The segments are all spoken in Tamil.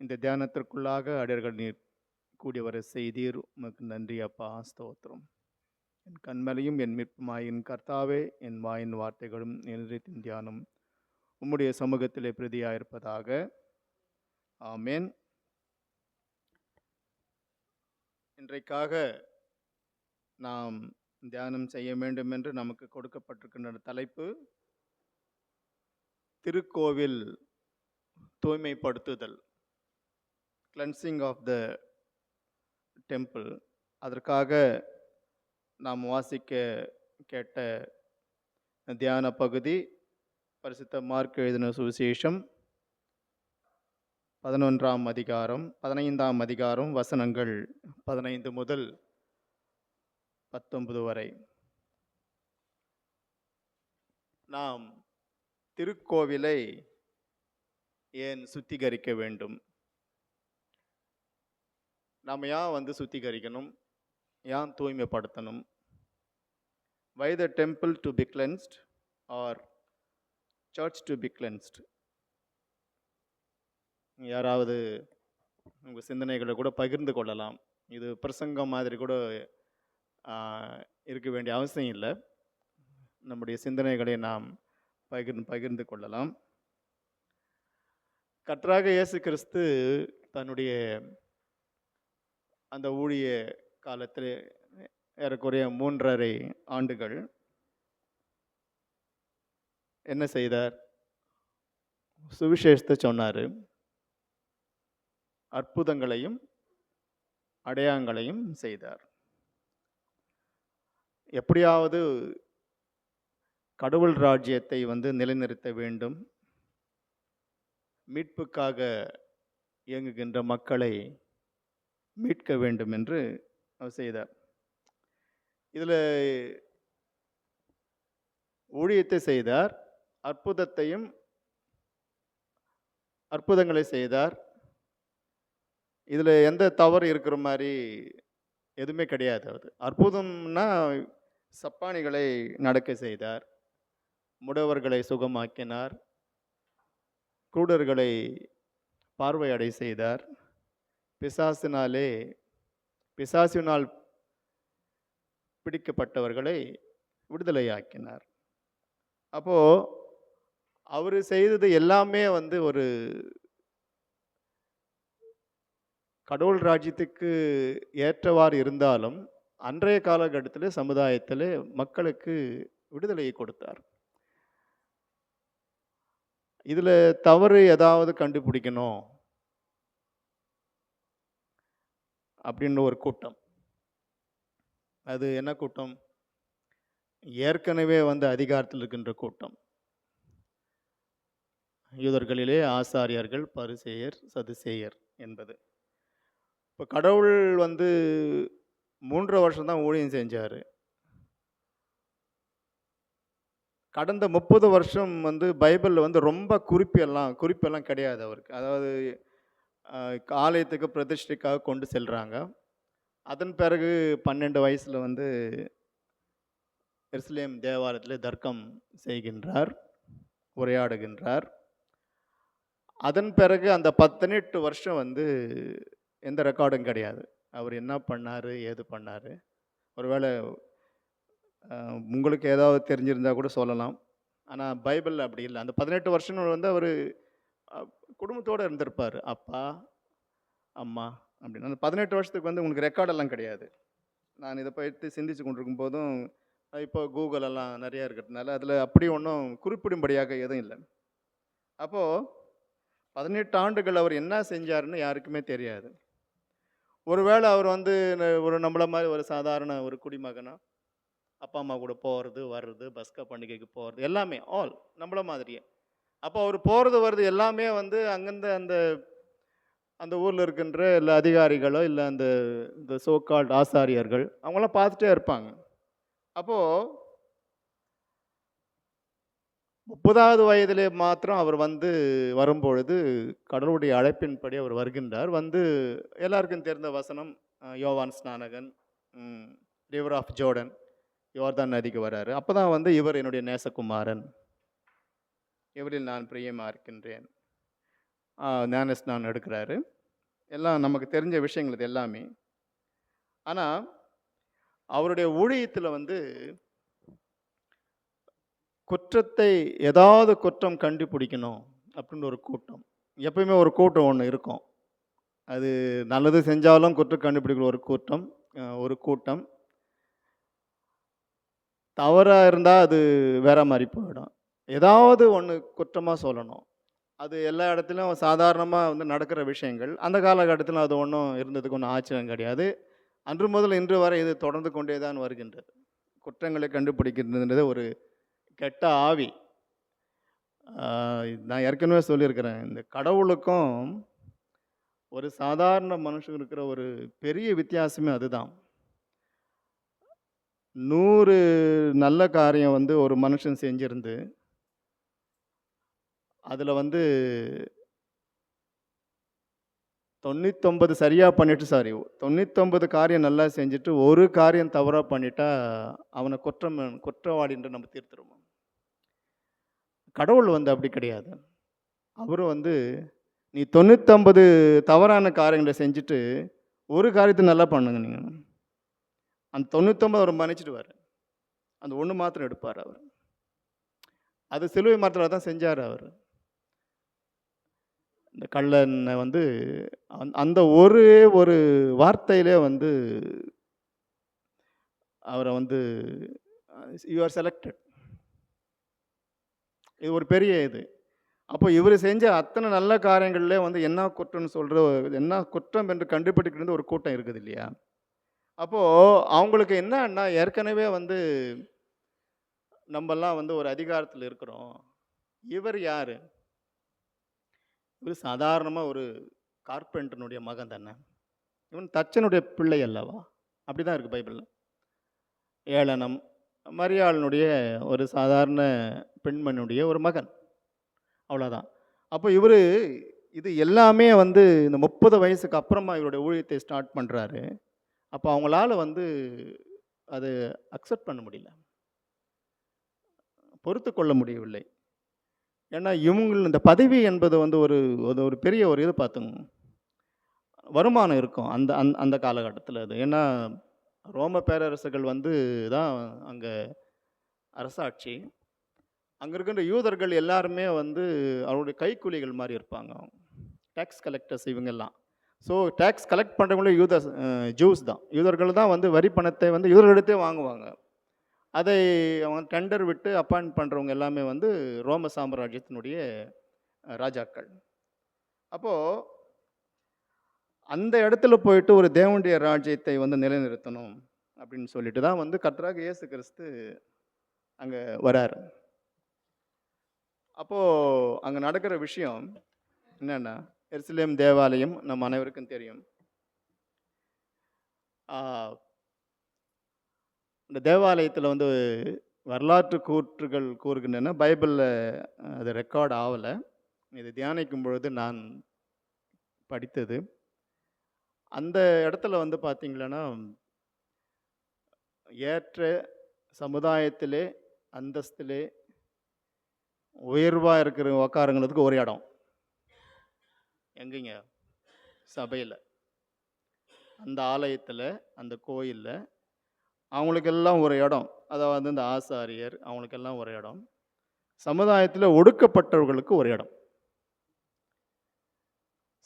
இந்த தியானத்திற்குள்ளாக அடியர்கள் நீர் கூடி வர செய்தீர். உமக்கு நன்றி அப்பா, ஸ்தோத்திரம். என் கண்மலையும் என் மீட்புமாயின் கர்த்தாவே, என் வாயின் வார்த்தைகளும் நிலைத்தின் தியானம் உம்முடைய சமூகத்திலே பிரதியாயிருப்பதாக. ஆமென். இன்றைக்காக நாம் தியானம் செய்ய வேண்டும் என்று நமக்கு கொடுக்கப்பட்டிருக்கின்ற தலைப்பு திருக்கோவில் தூய்மைப்படுத்துதல், கிளென்சிங் ஆஃப் த டெம்பிள். அதற்காக நாம் வாசிக்க கேட்ட தியான பகுதி பரிசுத்த மார்க் எழுதின சுவிசேஷம் 11ஆம் அதிகாரம் 15ஆம் அதிகாரம் வசனங்கள் 15 முதல் 19 வரை. நாம் திருக்கோவிலை ஏன் சுத்திகரிக்க வேண்டும்? நாம் ஏன் சுத்திகரிக்கணும்? ஏன் தூய்மைப்படுத்தணும்? Why the temple to be cleansed or church to be cleansed? யாராவது உங்கள் சிந்தனைகளை கூட பகிர்ந்து கொள்ளலாம். இது பிரசங்கம் மாதிரி கூட இருக்க வேண்டிய அவசியம் இல்லை. நம்முடைய சிந்தனைகளை நாம் பகிர்ந்து கொள்ளலாம். கர்த்தராக இயேசு கிறிஸ்து தன்னுடைய அந்த ஊழிய காலத்தில் ஏறக்குறைய 3.5 ஆண்டுகள் என்ன செய்தார்? சுவிசேஷத்தை சொன்னார். அற்புதங்களையும் அடையாளங்களையும் செய்தார். எப்படியாவது கடவுள் ராஜ்யத்தை நிலைநிறுத்த வேண்டும், மீட்புக்காக இயங்குகின்ற மக்களை மீட்க வேண்டும் என்று அவர் செய்தார். இதில் ஊழியத்தை செய்தார், அற்புதங்களை செய்தார். இதில் எந்த தவறு இருக்கிற மாதிரி எதுவுமே கிடையாது. அது அற்புதம்னா சப்பானிகளை நடக்க செய்தார், முடவர்களை சுகமாக்கினார், குருடர்களை பார்வையடை செய்தார், பிசாசினால் பிடிக்கப்பட்டவர்களை விடுதலையாக்கினார். அப்போ அவர் செய்தது எல்லாமே ஒரு கடவுள் ராஜ்யத்துக்கு ஏற்றவாறு இருந்தாலும் அன்றைய காலகட்டத்தில் சமுதாயத்தில் மக்களுக்கு விடுதலையை கொடுத்தார். இதில் தவறு ஏதாவது கண்டுபிடிக்கணும் அப்படின்னு ஒரு கூட்டம். அது என்ன கூட்டம்? ஏற்கனவே அதிகாரத்தில் இருக்கின்ற கூட்டம். யூதர்களிலே ஆசாரியர்கள், பரிசேயர், சதுசேயர் என்பது. இப்போ கடவுள் 3 வருஷம் தான் ஊழியம் செஞ்சார். கடந்த 30 வருஷம் பைபிளில் ரொம்ப குறிப்பெல்லாம் கிடையாது அவருக்கு. அதாவது ஆலயத்துக்கு பிரதிஷ்டைக்காக கொண்டு செல்கிறாங்க. அதன் பிறகு 12 வயசில் எருசலேம் தேவாலயத்தில் தர்க்கம் செய்கின்றார், உரையாடுகின்றார். அதன் பிறகு அந்த 18 வருஷம் எந்த ரெக்கார்டும் கிடையாது. அவர் என்ன பண்ணார், ஏது பண்ணார். ஒருவேளை உங்களுக்கு ஏதாவது தெரிஞ்சிருந்தால் கூட சொல்லலாம். ஆனால் பைபிளில் அப்படி இல்லை. அந்த 18 வருஷங்கள் அவர் குடும்பத்தோடு இருந்திருப்பார், அப்பா அம்மா அப்படின்னு. அந்த 18 வருஷத்துக்கு உங்களுக்கு ரெக்கார்டெல்லாம் கிடையாது. நான் இதை பற்றி சிந்திச்சு கொண்டிருக்கும் போதும், இப்போ கூகுள் எல்லாம் நிறையா இருக்கிறதுனால அதில் அப்படி ஒன்றும் குறிப்பிடும்படியாக எதுவும் இல்லை. அப்போது 18 ஆண்டுகள் அவர் என்ன செஞ்சாருன்னு யாருக்குமே தெரியாது. ஒருவேளை அவர் ஒரு நம்மள மாதிரி ஒரு சாதாரண ஒரு குடிமகனா, அப்பா அம்மா கூட போகிறது வர்றது, பஸ்கா பண்டிகைக்கு போகிறது, எல்லாமே ஆல் நம்மள மாதிரியே. அப்போ அவர் போகிறது வர்றது எல்லாமே அங்கேருந்து அந்த ஊரில் இருக்கின்ற இல்லை அதிகாரிகளோ இல்லை இந்த சோகால்ட் ஆசாரியர்கள் அவங்களாம் பார்த்துட்டே இருப்பாங்க. அப்போது 30வது வயதிலே மாத்திரம் அவர் வரும்பொழுது கடவுளுடைய அழைப்பின்படி அவர் வருகின்றார். எல்லாருக்கும் தெரிந்த வசனம், யோவான் ஸ்நானகன் ரிவர் ஆஃப் ஜோர்டன், யோர்தான் நதிக்கு வர்றாரு. அப்போ தான் இவர் என்னுடைய நேசகுமாரன், இவரில் நான் பிரியமாக இருக்கின்றேன். ஞானஸ்நானம் எடுக்கிறாரு. எல்லாம் நமக்கு தெரிஞ்ச விஷயங்கள் இது எல்லாமே. ஆனால் அவருடைய ஊழியத்தில் வந்து குற்றத்தை ஏதாவது குற்றம் கண்டுபிடிக்கணும் அப்படின்னு ஒரு கூட்டம். எப்பயுமே ஒரு கூட்டம் ஒன்று இருக்கும். அது நல்லது செஞ்சாலும் குற்றம் கண்டுபிடிக்கிற ஒரு கூட்டம். தவறாக இருந்தால் அது வேற மாதிரி போயிடும். ஏதாவது ஒன்று குற்றமாக சொல்லணும். அது எல்லா இடத்துலையும் சாதாரணமாக வந்து நடக்கிற விஷயங்கள். அந்த காலகட்டத்தில் அது ஒன்றும் இருந்ததுக்கு ஒன்றும் ஆச்சரியம் கிடையாது. அன்று முதல் இன்று வரை இது தொடர்ந்து கொண்டே தான் வருகின்றது. குற்றங்களை கண்டுபிடிக்கின்றதுன்றது ஒரு கெட்ட ஆவி. நான் ஏற்கனவே சொல்லியிருக்கிறேன். இந்த கடவுளுக்கும் ஒரு சாதாரண மனுஷன் இருக்கிற ஒரு பெரிய வித்தியாசமே அதுதான். 100 நல்ல காரியம் வந்து ஒரு மனுஷன் செஞ்சிருந்து, அதில் வந்து 99 சரியாக பண்ணிட்டு 99 காரியம் நல்லா செஞ்சுட்டு ஒரு காரியம் தவறாக பண்ணிட்டா அவனை குற்றவாளின்று நம்ம தீர்த்துருவோம். கடவுள் வந்து அப்படி கிடையாது. அவரும் வந்து நீ 99 தவறான காரியங்களை செஞ்சுட்டு ஒரு காரியத்தை நல்லா பண்ணுங்க நீங்கள். அந்த 99 அவர் மன்னிச்சிடுவார். அந்த ஒன்று மாத்திரம் எடுப்பார் அவர். அது சிலுவை மாத்திரம் தான் செஞ்சார் அவர். இந்த கள்ளனை வந்து அந்த ஒரு வார்த்தையிலே வந்து அவரை வந்து யூ ஆர் செலக்டட். இது ஒரு பெரிய இது. அப்போ இவர் செஞ்ச அத்தனை நல்ல காரியங்கள்லே வந்து என்ன குற்றம் என்று கண்டுபிடிக்கிறது ஒரு கூட்டம் இருக்குது இல்லையா? அப்போது அவங்களுக்கு என்னன்னா, ஏற்கனவே வந்து நம்மெல்லாம் வந்து ஒரு அதிகாரத்தில் இருக்கிறோம். இவர் யார்? இவர் சாதாரணமாக ஒரு கார்பெண்டனுடைய மகன் தானே. இவன் தச்சனுடைய பிள்ளை அல்லவா? அப்படி தான் இருக்குது பைபிளில். ஏளனம், மரியாளினுடைய ஒரு சாதாரண பெண்மணியுடைய ஒரு மகன், அவ்வளோதான். அப்போ இவர் இது எல்லாமே வந்து இந்த 30 வயசுக்கு அப்புறமா இவருடைய ஊழியத்தை ஸ்டார்ட் பண்ணுறாரு. அப்போ அவங்களால வந்து அது அக்செப்ட் பண்ண முடியல, பொறுத்து கொள்ள முடியவில்லை. ஏன்னா இந்த பதவி என்பது வந்து ஒரு பெரிய ஒரு இது பார்த்துங்க, வருமானம் இருக்கும் அந்த அந்த காலகட்டத்தில். அது ஏன்னா ரோம பேரரசுகள் வந்து தான் அங்கே அரசாட்சி. அங்கே இருக்கின்ற யூதர்கள் எல்லாருமே வந்து அவருடைய கைக்கூலிகள் மாதிரி இருப்பாங்க. டேக்ஸ் கலெக்டர்ஸ் இவங்கெல்லாம். ஸோ டேக்ஸ் கலெக்ட் பண்ணுறவங்களே ஜூஸ் தான். யூதர்கள் தான் வந்து வரி பணத்தை வந்து யூதர்களிடத்தே வாங்குவாங்க. அதை அவங்க டெண்டர் விட்டு அப்பாயிண்ட் பண்ணுறவங்க எல்லாமே வந்து ரோம சாம்ராஜ்யத்தினுடைய ராஜாக்கள். அப்போது அந்த இடத்துல போயிட்டு ஒரு தேவனுடைய ராஜ்யத்தை வந்து நிலைநிறுத்தணும் அப்படின்னு சொல்லிட்டு தான் வந்து கர்த்தராகிய இயேசு கிறிஸ்து அங்கே வராரு. அப்போது அங்கே நடக்கிற விஷயம் என்னென்னா, எருசலேம் தேவாலயம் நம்ம அனைவருக்கும் தெரியும். இந்த தேவாலயத்தில் வந்து வரலாற்று கூற்றுகள் கூறுகின்றன. பைபிளில் அது ரெக்கார்ட் ஆகலை. இது தியானிக்கும் பொழுது நான் படித்தது. அந்த இடத்துல வந்து பார்த்திங்களன்னா, ஏற்ற சமுதாயத்திலே அந்தஸ்திலே உயர்வாக இருக்கிற உக்காரங்களுக்கு ஒரு இடம் எங்கேங்க? சபையில், அந்த ஆலயத்தில், அந்த கோயிலில் அவங்களுக்கெல்லாம் ஒரு இடம். அதாவது இந்த ஆசாரியர் அவங்களுக்கெல்லாம் ஒரு இடம். சமுதாயத்தில் ஒடுக்கப்பட்டவர்களுக்கு ஒரு இடம்.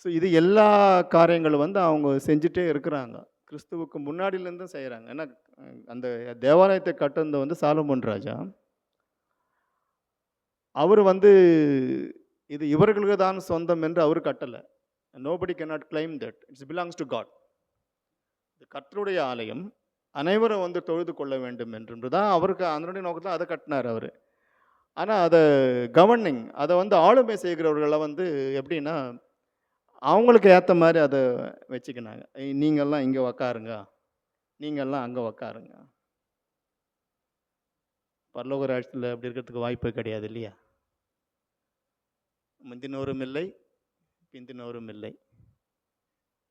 ஸோ இது எல்லா காரியங்களும் வந்து அவங்க செஞ்சுட்டே இருக்கிறாங்க. கிறிஸ்துவுக்கு முன்னாடியிலேருந்தும் செய்கிறாங்க. ஏன்னா அந்த தேவாலயத்தை கட்டுனது வந்து சாலமோன் ராஜா. அவர் வந்து இது இவர்களுக்கு தான் சொந்தம் என்று அவர் கட்டலை. Nobody cannot claim that it's belongs to God. இது கர்த்தருடைய ஆலயம், அனைவரும் வந்து தொழுது கொள்ள வேண்டும் என்று தான் அவருக்கு அதனுடைய நோக்கத்தில் அதை கட்டினார் அவர். ஆனால் அதை கவர்னிங், அதை வந்து ஆளுமை செய்கிறவர்களை வந்து எப்படின்னா அவங்களுக்கு ஏற்ற மாதிரி அதை வச்சுக்கினாங்க. நீங்கள்லாம் இங்கே உக்காருங்க, நீங்கள்லாம் அங்கே உக்காருங்க. பரலோக ராஜ்யத்தில் அப்படி இருக்கிறதுக்கு வாய்ப்பு கிடையாது இல்லையா? முந்தினோரும் இல்லை, பிந்தினோரும் இல்லை,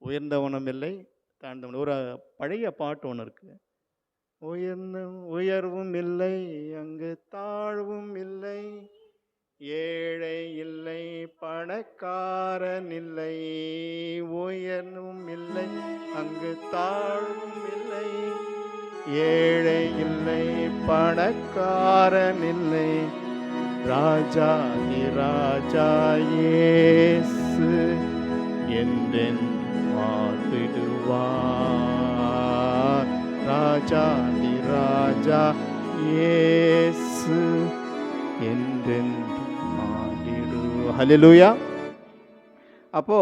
உயர்ந்தவனும் இல்லை, தாழ்ந்தவன். ஒரு பழைய பாட்டு ஒன்று இருக்குது. உயர்வும் இல்லை, அங்கு தாழ்வும் இல்லை, ஏழை இல்லை, பணக்காரன் இல்லை, உயர்வும் இல்லை, அங்கு தாழ்வும் இல்லை. ஏழை இல்லை, பணக்காரன் இல்லை, ராஜாதி ராஜா இயேசு என்றென்றும் வாழ்ந்திடுவார். ராஜாதி ராஜா இயேசு என்றென்றும் வாழ்ந்திடுவார். ஹல்லேலூயா. அப்போ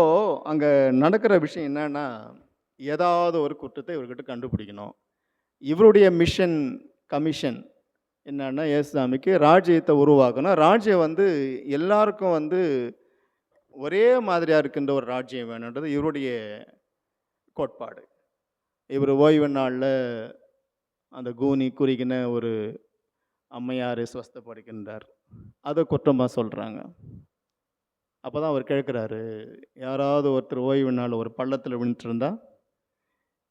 அங்க நடக்கிற விஷயம் என்னன்னா, ஏதாவது ஒரு குற்றத்தை இவர்கிட்ட கண்டுபிடிக்கணும். இவருடைய மிஷன் கமிஷன் என்னன்னா, இயேசுசாமிக்கு ராஜ்யத்தை உருவாக்கணும். ராஜ்யம் வந்து எல்லாருக்கும் வந்து ஒரே மாதிரியா இருக்கின்ற ஒரு ராஜ்யம் வேணுன்றது இவருடைய கோட்பாடு. இவர் ஓய்வு நாளில் அந்த கூனி குறுகின ஒரு அம்மையாரை சுவஸ்தப்படுகின்றார். அதை குற்றமாக சொல்கிறாங்க. அப்போ தான் அவர் கேட்குறாரு, யாராவது ஒருத்தர் ஓய்வு நாள் ஒரு பள்ளத்தில் விழுந்துட்டு இருந்தா,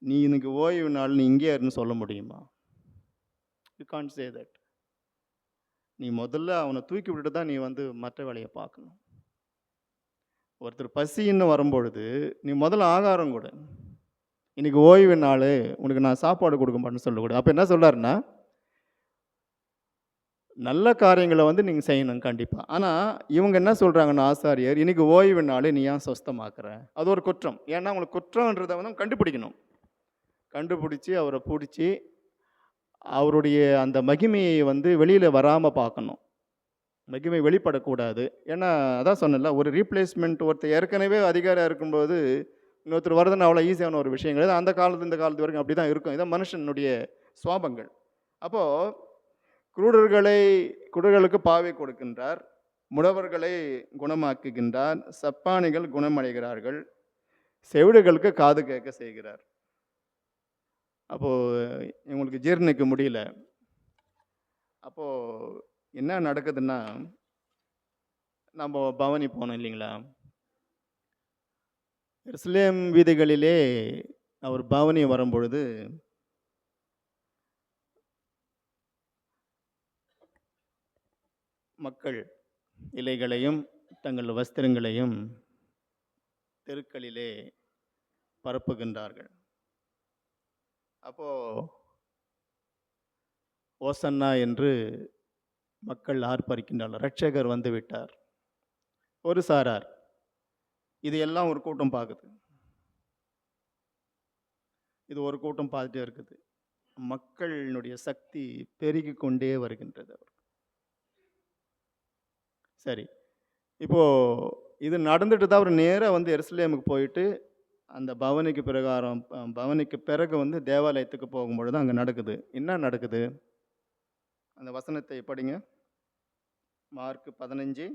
நீ இன்னைக்கு ஓய்வு நாள் நீ இங்கே இருன்னு சொல்ல முடியுமா? You can't say that. நீ முதல்ல அவனை தூக்கி விட்டுட்டு தான் நீ வந்து மற்ற வேலையை பார்க்கணும். ஒருத்தர் பசின்னு வரும்பொழுது நீ முதல்ல ஆகாரம் கொடு. இன்னைக்கு ஓய்வு நாள், உனக்கு நான் சாப்பாடு கொடுக்க மாட்டேன்னு சொல்லக்கூடாது. அப்போ என்ன சொல்கிறாருன்னா, நல்ல காரியங்களை வந்து நீங்கள் செய்யணும் கண்டிப்பாக. ஆனால் இவங்க என்ன சொல்கிறாங்கன்னா, ஆசாரியர் இன்னைக்கு ஓய்வு நாள் நீ ஏன் சொஸ்தமாக்குற? அது ஒரு குற்றம். ஏன்னா உங்களுக்கு குற்றம்ன்றதை வந்து கண்டுபிடிக்கணும். கண்டுபிடிச்சி அவரை பிடிச்சி அவருடைய அந்த மகிமையை வந்து வெளியில் வராமல் பார்க்கணும். மகிமை வெளிப்படக்கூடாது. ஏன்னா அதான் சொன்னேன்ல, ஒரு ரீப்ளேஸ்மெண்ட் ஒருத்தர் ஏற்கனவே அதிகாரியாக இருக்கும்போது இன்னொருத்தர் வரதுன்னு அவ்வளோ ஈஸியான ஒரு விஷயம் கிடையாது. அந்த காலத்து இந்த காலத்து வரைக்கும் அப்படி தான் இருக்கும். இதான் மனுஷனுடைய சுவாபங்கள். அப்போது குருடர்களுக்கு பாவை கொடுக்கின்றார், முடவர்களை குணமாக்குகின்றார், சப்பானிகள் குணமடைகிறார்கள், செவிடுகளுக்கு காது கேட்க செய்கிறார். அப்போது இவங்களுக்கு ஜீர்ணிக்க முடியல. அப்போது என்ன நடக்குதுன்னா, நம்ம பவனி போனோம் இல்லைங்களா? எருசலேம் வீதிகளிலே அவர் பவனி வரும்பொழுது மக்கள் இலைகளையும் தங்கள் வஸ்திரங்களையும் தெருக்களிலே பரப்புகின்றார்கள். அப்போ ஓசன்னா என்று மக்கள் ஆர்ப்பரிக்கின்றார்கள், இரட்சகர் வந்து விட்டார். ஒரு சாரார், இது எல்லாம் ஒரு கூட்டம் பார்க்குது. இது ஒரு கூட்டம் பார்த்துட்டே இருக்குது. மக்களினுடைய சக்தி பெருகி கொண்டே வருகின்றது. சரி, இப்போ இது நடந்துட்டு தான் அவர் நேராக வந்து எருசலேமுக்கு போயிட்டு அந்த பவனிக்கு பிறகு வந்து தேவாலயத்துக்கு போகும்பொழுது அங்கே நடக்குது. என்ன நடக்குது? அந்த வசனத்தை படிங்க. மார்க் 15.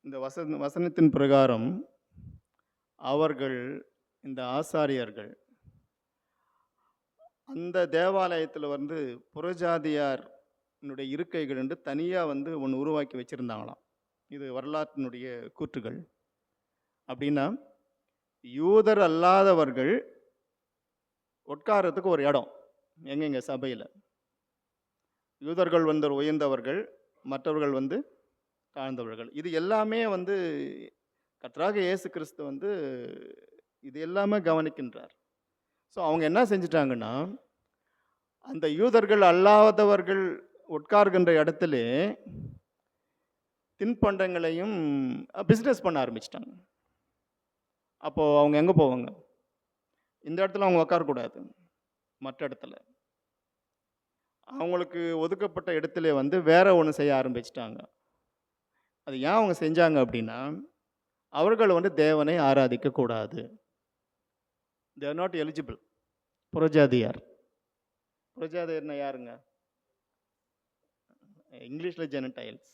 இந்த வசனத்தின் பிரகாரம் அவர்கள், இந்த ஆசாரியர்கள் அந்த தேவாலயத்தில் வந்து புறஜாதியார் இருக்கைகள் என்று தனியாக வந்து ஒன்று உருவாக்கி வச்சுருந்தாங்களாம். இது வரலாற்றினுடைய கூற்றுகள். அப்படின்னா யூதர் அல்லாதவர்கள் உட்காரத்துக்கு ஒரு இடம் எங்கெங்க சபையில். யூதர்கள் வந்து உயர்ந்தவர்கள், மற்றவர்கள் வந்து தாழ்ந்தவர்கள். இது எல்லாமே வந்து கர்த்தராக இயேசு கிறிஸ்து வந்து இது எல்லாமே கவனிக்கின்றார். ஸோ அவங்க என்ன செஞ்சிட்டாங்கன்னா, அந்த யூதர்கள் அல்லாதவர்கள் உட்கார்கின்ற இடத்துல தின்பண்டங்களையும் பிஸ்னஸ் பண்ண ஆரம்பிச்சிட்டாங்க. அப்போது அவங்க எங்கே போவாங்க? இந்த இடத்துல அவங்க உட்காரக்கூடாது, மற்ற இடத்துல. அவங்களுக்கு ஒதுக்கப்பட்ட இடத்துல வந்து வேற ஒன்று செய்ய ஆரம்பிச்சிட்டாங்க. அது ஏன் அவங்க செஞ்சாங்க அப்படின்னா, அவர்கள் வந்து தேவனை ஆராதிக்கக்கூடாது. They are not eligible. புறஜாதியார். புறஜாதியார்னா யாருங்க? இங்கிலீஷில் ஜெனடைல்ஸ்.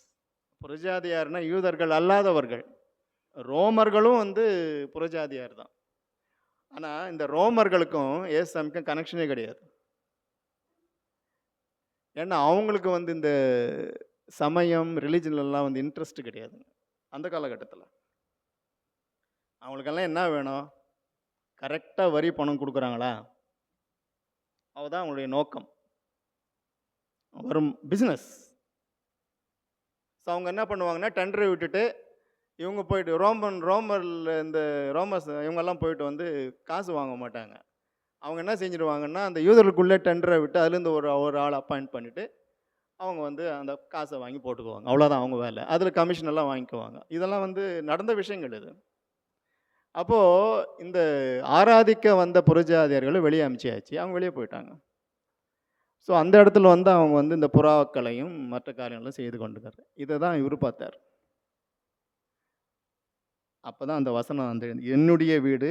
புறஜாதியார்னா யூதர்கள் அல்லாதவர்கள். ரோமர்களும் வந்து புறஜாதியார் தான். ஆனால் இந்த ரோமர்களுக்கும் ஏசாமிக்கும் கனெக்ஷனே கிடையாது. ஏன்னா அவங்களுக்கு வந்து இந்த சமயம் ரிலீஜன்லாம் வந்து இன்ட்ரெஸ்ட் கிடையாதுங்க அந்த காலகட்டத்தில். அவங்களுக்கெல்லாம் என்ன வேணும்? கரெக்டாக வரி பணம் கொடுக்குறாங்களா, அதுதான் அவங்களுடைய நோக்கம். வரும் பிஸ்னஸ். ஸோ அவங்க என்ன பண்ணுவாங்கன்னா டெண்டரை விட்டுட்டு இவங்க போயிட்டு ரோமரில் இந்த ரோமர்ஸ் இவங்கெல்லாம் போயிட்டு வந்து காசு வாங்க மாட்டாங்க. அவங்க என்ன செஞ்சுருவாங்கன்னா அந்த யூதர்களுக்குள்ளே டெண்டரை விட்டு அதுலேருந்து ஒரு ஆள் அப்பாயிண்ட் பண்ணிவிட்டு அவங்க வந்து அந்த காசை வாங்கி போட்டுக்குவாங்க. அவ்வளோதான் அவங்க வேலை. அதில் கமிஷன் எல்லாம் வாங்கிக்குவாங்க. இதெல்லாம் வந்து நடந்த விஷயங்கள் இது. அப்போது இந்த ஆராதிக்க வந்த புறஜாதியர்களை வெளியே அனுப்பிச்சியாச்சு. அவங்க வெளியே போயிட்டாங்க. ஸோ அந்த இடத்துல வந்து அவங்க வந்து இந்த புறாக்களையும் மற்ற காரியங்களும் செய்து கொண்டிருக்காரு. இதை தான் இவர் பார்த்தார். அப்போ தான் அந்த வசனம் வந்து என்னுடைய வீடு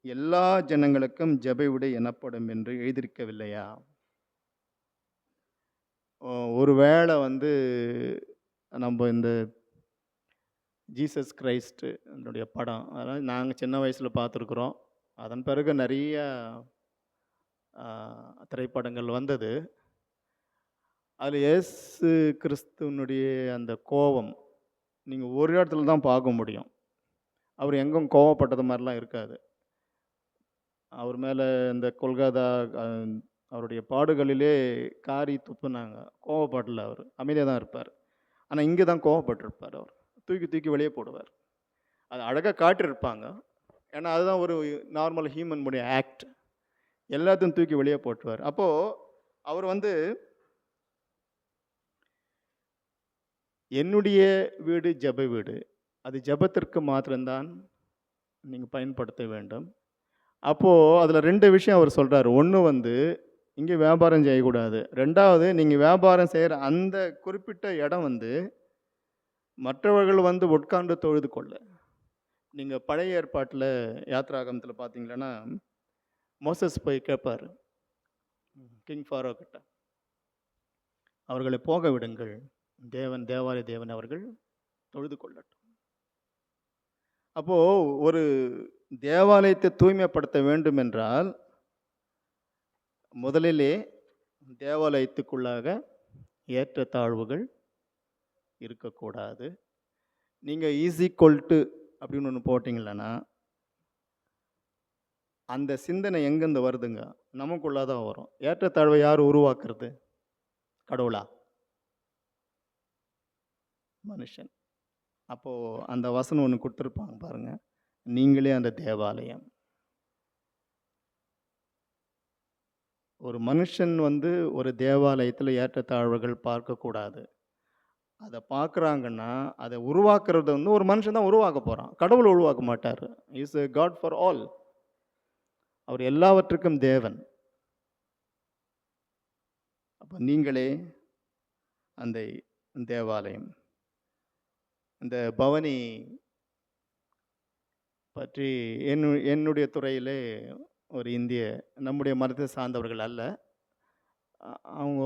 எல்லா ஜனங்களுக்கும் ஜெப வீடு எனப்படும் என்று எழுதியிருக்கவில்லையா? ஒருவேளை வந்து நம்ம இந்த ஜீசஸ் கிரைஸ்ட் என்னுடைய படம் அதனால் நாங்கள் சின்ன வயசில் பார்த்துருக்குறோம். அதன் பிறகு நிறைய திரைப்படங்கள் வந்தது. அதில் இயேசு கிறிஸ்துவனுடைய அந்த கோபம் நீங்கள் ஒரு இடத்துல தான் பார்க்க முடியும். அவர் எங்கும் கோவப்பட்டது மாதிரிலாம் இருக்காது. அவர் மேலே இந்த கொல்கத்தா அவருடைய பாடுகளிலே காரி துப்புனாங்க. கோவப்படல, அவர் அமைதியாக தான் இருப்பார். ஆனால் இங்கே தான் கோவப்பட்டிருப்பார். அவர் தூக்கி தூக்கி வெளியே போடுவார். அது அழகாக காட்டியிருப்பாங்க. ஏன்னா அதுதான் ஒரு நார்மல் ஹியூமன் உடைய ஆக்ட். எல்லாத்தையும் தூக்கி வெளியே போட்டுருவார். அப்போது அவர் வந்து என்னுடைய வீடு ஜெப வீடு, அது ஜெபத்திற்கு மாத்திரம்தான் நீங்கள் பயன்படுத்த வேண்டும். அப்போது அதில் 2 விஷயம் அவர் சொல்கிறார். ஒன்று வந்து இங்கே வியாபாரம் செய்யக்கூடாது. 2வது நீங்கள் வியாபாரம் செய்கிற அந்த குறிப்பிட்ட இடம் வந்து மற்றவர்கள் வந்து உட்கார்ந்து தொழுது கொள்ள. நீங்கள் பழைய ஏற்பாட்டில் யாத்ராகமத்தில் பார்த்தீங்களன்னா மோசஸ் போய் கேட்பார் கிங் ஃபாரோ கிட்ட, அவர்களை போக விடுங்கள், தேவாலய தேவன் அவர்கள் தொழுது கொள்ளட்டும். அப்போது ஒரு தேவாலயத்தை தூய்மைப்படுத்த வேண்டும் என்றால் முதலிலே தேவாலயத்துக்குள்ளாக ஏற்றத்தாழ்வுகள் இருக்கக்கூடாது. நீங்கள் ஈஸிக்வல்ட்டு அப்படின்னு ஒன்று போட்டிங்களன்னா அந்த சிந்தனை எங்கேருந்து வருதுங்க? நமக்குள்ளாக தான் வரும். ஏற்றத்தாழ்வை யார் உருவாக்குறது? கடவுளா? மனுஷன். அப்போது அந்த வசனம் ஒன்று கொடுத்துருப்பாங்க பாருங்கள், நீங்களே அந்த தேவாலயம். ஒரு மனுஷன் வந்து ஒரு தேவாலயத்தில் ஏற்றத்தாழ்வுகள் பார்க்கக்கூடாது. அதை பார்க்குறாங்கன்னா அதை உருவாக்குறது வந்து ஒரு மனுஷன் தான் உருவாக்க போகிறான். கடவுள் உருவாக்க மாட்டார். Is a God for all. அவர் எல்லாவற்றுக்கும் தேவன். அப்போ நீங்களே அந்த தேவாலயம். இந்த பவனி பற்றி என்னுடைய துறையிலே ஒரு இந்திய நம்முடைய மதத்தை சார்ந்தவர்கள் அல்ல, அவங்க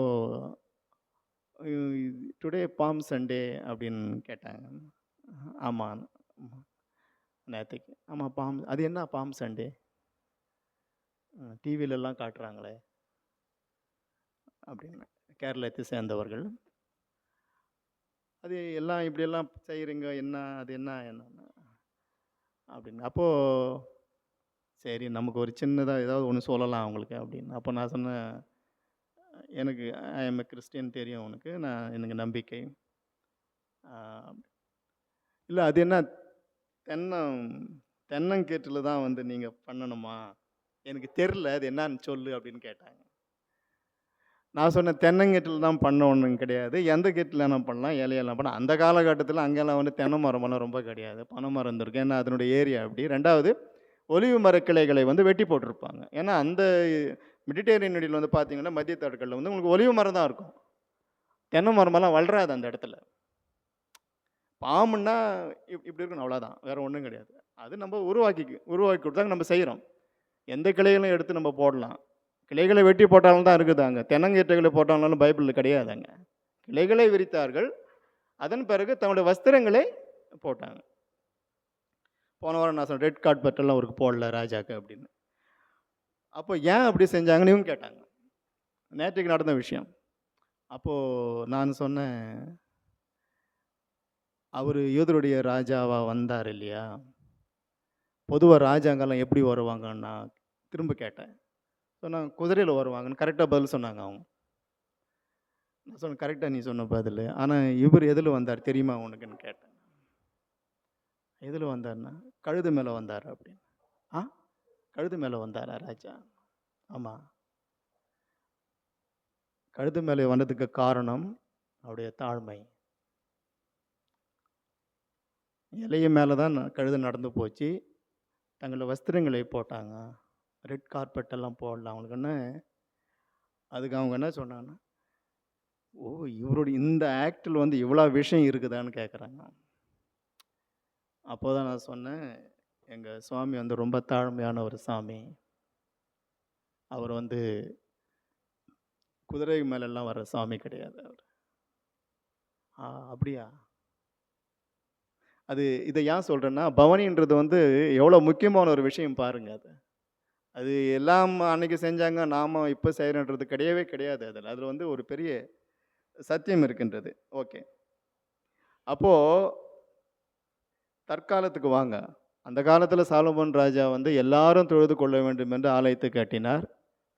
டுடே பாம் சண்டே அப்படின்னு கேட்டாங்க. ஆமாம் நேற்றுக்கு. ஆமாம் பாம், அது என்ன பாம் சண்டே? டிவிலெல்லாம் காட்டுறாங்களே அப்படின்னு. கேரளத்தை சேர்ந்தவர்கள். அது எல்லாம் இப்படியெல்லாம் செய்கிறீங்க, என்ன அது என்ன என்னன்னு அப்படின்னு. அப்போது சரி நமக்கு ஒரு சின்னதாக ஏதாவது ஒன்று சொல்லலாம் அவங்களுக்கு அப்படின்னு. அப்போ நான் சொன்னேன், எனக்கு ஐ எம் எ கிறிஸ்டியன் தெரியும் உனக்கு, எனக்கு நம்பிக்கை இல்லை. அது என்ன தென்னங்கீற்றில் தான் வந்து நீங்கள் பண்ணணுமா? எனக்கு தெரில, அது என்னான்னு சொல்லு அப்படின்னு கேட்டாங்க. நான் சொன்னேன், தென்னங்கீற்றில் தான் பண்ண ஒன்றும் கிடையாது, எந்த கீட்டில் என்ன பண்ணலாம், இலையெல்லாம் பண்ணலாம். அந்த காலகட்டத்தில் அங்கெல்லாம் வந்து தென்னை மரமெல்லாம் ரொம்ப கிடையாது, பனை மரம் இருந்திருக்கு. ஏன்னா அதனுடைய ஏரியா அப்படி. 2வது ஒலிவு மரக்கிளைகளை வந்து வெட்டி போட்டிருப்பாங்க. ஏன்னா அந்த மெடிட்டேரியன் நடியில் வந்து பார்த்தீங்கன்னா மத்திய தடுக்கலில் வந்து உங்களுக்கு ஒலிவு மரம் தான் இருக்கும், தென்னை மரமெல்லாம் வளராது அந்த இடத்துல. பாம்புன்னா இப்படி இருக்கணும், அவ்வளோதான், வேறு ஒன்றும் கிடையாது. அது நம்ம உருவாக்கி கொடுத்தாங்க, நம்ம செய்கிறோம். எந்த கிளைகளும் எடுத்து நம்ம போடலாம். கிளைகளை வெட்டி போட்டாலும் தான் இருக்குது அங்கே. தென்னங்கீற்றைகளை போட்டாலும் பைபிளில் கிடையாது. அங்கே கிளைகளை விரித்தார்கள், அதன் பிறகு தன்னுடைய வஸ்திரங்களை போட்டாங்க. போன வாரம் நான் சொன்னேன், ரெட் கார்பெட்டெல்லாம் அவருக்கு போடல ராஜாக்கு அப்படின்னு. அப்போ ஏன் அப்படி செஞ்சாங்கன்னு இவங்க கேட்டாங்க. நேற்றைக்கு நடந்த விஷயம். அப்போது நான் சொன்னேன், அவர் யூதருடைய ராஜாவா வந்தார் இல்லையா? பொதுவாக ராஜாங்கெல்லாம் எப்படி வருவாங்கன்னு நான் திரும்ப கேட்டேன். சொன்னாங்க குதிரையில் வருவாங்கன்னு கரெக்டாக பதில் சொன்னாங்க அவங்க. நான் சொன்னேன், கரெக்டாக நீ சொன்ன பதில். ஆனால் இவர் எதில் வந்தார் தெரியுமா உனக்குன்னு கேட்டேன். எதில் வந்தார்னா கழுது மேலே வந்தார் அப்படின்னு. ஆ, கழுது மேலே வந்தாரா ராஜா? ஆமாம், கழுது மேலே வந்ததுக்கு காரணம் அவருடைய தாழ்மை. இலைய மேலே தான் கழுது நடந்து போச்சு. தங்களோட வஸ்திரங்களை போட்டாங்க. ரெட் கார்பெட்டெல்லாம் போடல அவங்களுக்குன்னு. அதுக்கு அவங்க என்ன சொன்னாங்கன்னா, ஓ, இவருடைய இந்த ஆக்டில் வந்து இவ்வளோ விஷயம் இருக்குதான்னு கேட்குறாங்க. அப்போ தான் நான் சொன்னேன், எங்கள் சுவாமி வந்து ரொம்ப தாழ்மையான ஒரு சாமி. அவர் வந்து குதிரை மேலெல்லாம் வர சாமி கிடையாது அவர். அப்படியா? அது இதை ஏன் சொல்கிறேன்னா, பவனின்றது வந்து எவ்வளோ முக்கியமான ஒரு விஷயம் பாருங்கள். அது எல்லாம் அன்னைக்கு செஞ்சாங்க, நாம் இப்போ செய்கிறன்றது கிடையவே கிடையாது. அதில் வந்து ஒரு பெரிய சத்தியம் இருக்கின்றது. ஓகே, அப்போது தற்காலத்துக்கு வாங்க. அந்த காலத்தில் சாலமோன் ராஜா வந்து எல்லாரும் தொழுது கொள்ள வேண்டும் என்று ஆலயத்தை கட்டினார்.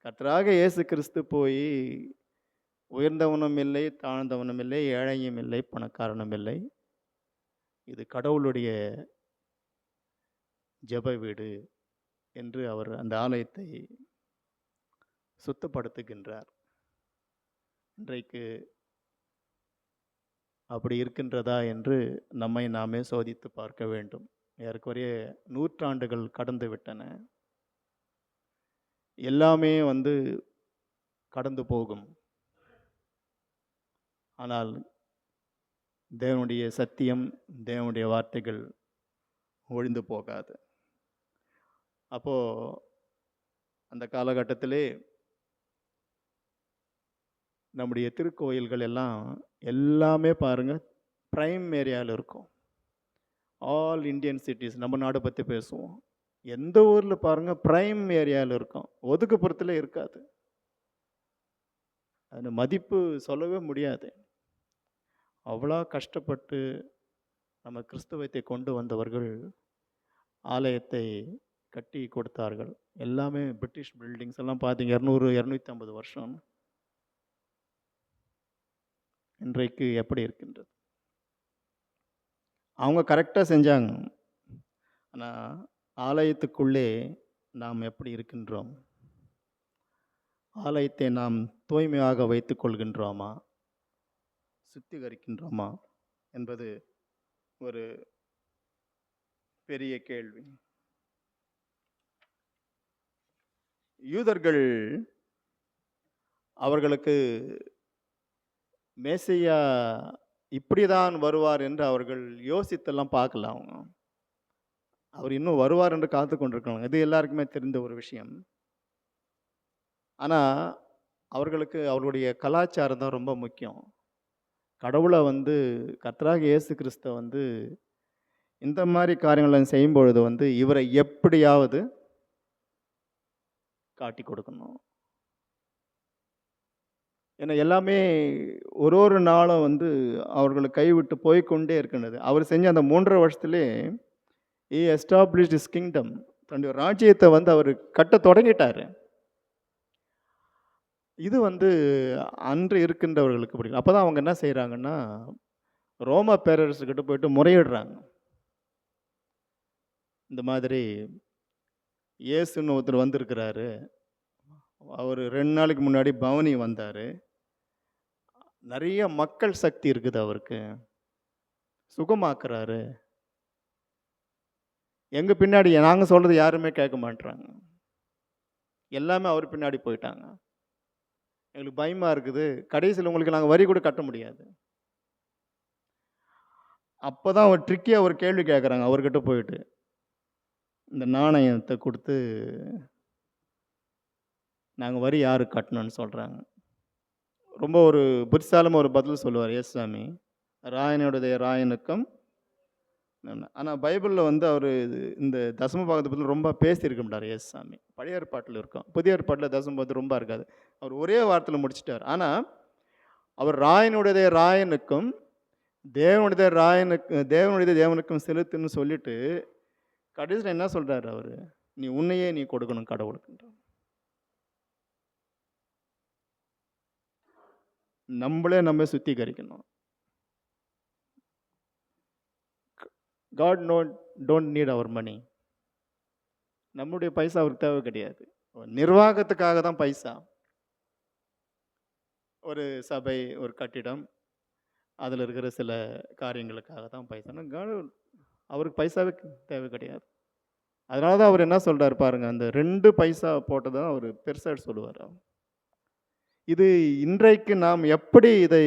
கர்த்தராக இயேசு கிறிஸ்து போய் உயர்ந்தவனும் இல்லை, தாழ்ந்தவனும் இல்லை, ஏழையும் இல்லை, பணக்காரனும் இல்லை, இது கடவுளுடைய ஜெப வீடு என்று அவர் அந்த ஆலயத்தை சுத்தப்படுத்துகின்றார். இன்றைக்கு அப்படி இருக்கின்றதா என்று நம்மை நாமே சோதித்து பார்க்க வேண்டும். ஏறக்குறைய நூற்றாண்டுகள் கடந்து விட்டன. எல்லாமே வந்து கடந்து போகும். ஆனால் தேவனுடைய சத்தியம், தேவனுடைய வார்த்தைகள் ஒழிந்து போகாது. அப்போது அந்த காலகட்டத்திலே நம்முடைய திருக்கோயில்கள் எல்லாமே பாருங்கள் ப்ரைம் ஏரியாவில் இருக்கும். ஆல் இண்டியன் சிட்டிஸ், நம்ம நாடு பற்றி பேசுவோம். எந்த ஊரில் பாருங்கள் ப்ரைம் ஏரியாவில் இருக்கும், ஒதுக்குப்புறத்தில் இருக்காது. அது மதிப்பு சொல்லவே முடியாது. அவ்வளோ கஷ்டப்பட்டு நம்ம கிறிஸ்துவத்தை கொண்டு வந்தவர்கள் ஆலயத்தை கட்டி கொடுத்தார்கள். எல்லாமே பிரிட்டிஷ் பில்டிங்ஸ் எல்லாம் பார்த்தீங்க, 200-250 வருஷம். இன்றைக்கு எப்படி இருக்கின்றது? அவங்க கரெக்டாக செஞ்சாங்க. ஆனால் ஆலயத்துக்குள்ளே நாம் எப்படி இருக்கின்றோம்? ஆலயத்தை நாம் தூய்மையாக வைத்துக் கொள்கின்றோமா, சுத்திகரிக்கின்றோமா என்பது ஒரு பெரிய கேள்வி. யூதர்கள் அவர்களுக்கு மேசியா இப்படிதான் வருவார் என்று அவர்கள் யோசித்தெல்லாம் பார்க்கல. அவர் இன்னும் வருவார் என்று காத்து கொண்டிருக்காங்க. இது எல்லாருக்குமே தெரிந்த ஒரு விஷயம். ஆனால் அவர்களுக்கு அவர்களுடைய கலாச்சாரம் தான் ரொம்ப முக்கியம். கடவுளை வந்து கர்த்தராகிய இயேசு கிறிஸ்துவை வந்து இந்த மாதிரி காரியங்களை செய்யும்பொழுது வந்து இவரை எப்படியாவது காட்டி கொடுக்கணும். ஏன்னா எல்லாமே ஒரு நாளும் வந்து அவர்களை கைவிட்டு போய்கொண்டே இருக்கின்றது. அவர் செஞ்ச அந்த 3.5 வருஷத்துலே he established his kingdom, தன்னுடைய ராஜ்யத்தை வந்து அவர் கட்ட தொடங்கிட்டார். இது வந்து அன்று இருக்கின்றவர்களுக்கு பிடிக்கும். அப்போ தான் அவங்க என்ன செய்கிறாங்கன்னா, ரோம பேரரசுக்கிட்ட போயிட்டு முறையிடுறாங்க. இந்த மாதிரி இயேசுன்னு ஒருத்தர் வந்திருக்கிறாரு, அவர் 2 நாளைக்கு முன்னாடி பவனி வந்தார், நிறைய மக்கள் சக்தி இருக்குது, அவருக்கு சுகமாக்குறாரு. எங்கள் பின்னாடி நாங்கள் சொல்கிறது யாருமே கேட்க மாட்டுறாங்க, எல்லாமே அவர் பின்னாடி போயிட்டாங்க. எங்களுக்கு பயமாக இருக்குது, கடைசியில் உங்களுக்கு நாங்கள் வரி கூட கட்ட முடியாது. அப்போ தான் ஒரு ட்ரிக்கியாக ஒரு கேள்வி கேட்குறாங்க அவர்கிட்ட போயிட்டு, இந்த நாணயத்தை கொடுத்து நாங்கள் வரி யாருக்கு கட்டணும்னு சொல்கிறாங்க. ரொம்ப ஒரு புத்திசாலமாக ஒரு பதில் சொல்லுவார், எஸ் சாமி, ராயனுடைய ராயனுக்கும். ஆனால் பைபிளில் வந்து அவர் இந்த தசம பாகத்தை பற்றி ரொம்ப பேசியிருக்க மாட்டார் ஏசுசாமி. பழைய ஏற்பாட்டில் இருக்கும், புதிய ஏற்பாட்டில் தசம பாகத்து ரொம்ப இருக்காது. அவர் ஒரே வார்த்தையில் முடிச்சிட்டார். ஆனால் அவர் ராயனுடைய ராயனுக்கும் தேவனுடைய தேவனுக்கும் செலுத்துன்னு சொல்லிட்டு கடைசியில் என்ன சொல்றாரு அவர்? நீ உன்னையே நீ கொடுக்கணும் கடவுளுக்குன்ற. நம்மளே நம்ம சுத்திகரிக்கணும். காட் டோன்ட் நீட் அவர் மணி. நம்முடைய பைசா அவருக்கு தேவை கிடையாது. நிர்வாகத்துக்காக தான் பைசா. ஒரு சபை, ஒரு கட்டிடம், அதில் இருக்கிற சில காரியங்களுக்காக தான் பைசா. அவருக்கு பைசாவே தேவை கிடையாது. அதனால தான் அவர் என்ன சொல்கிறார் பாருங்க, அந்த 2 பைசா போட்டதை தான் அவர் பெருசாக சொல்லுவார். இது இன்றைக்கு நாம் எப்படி இதை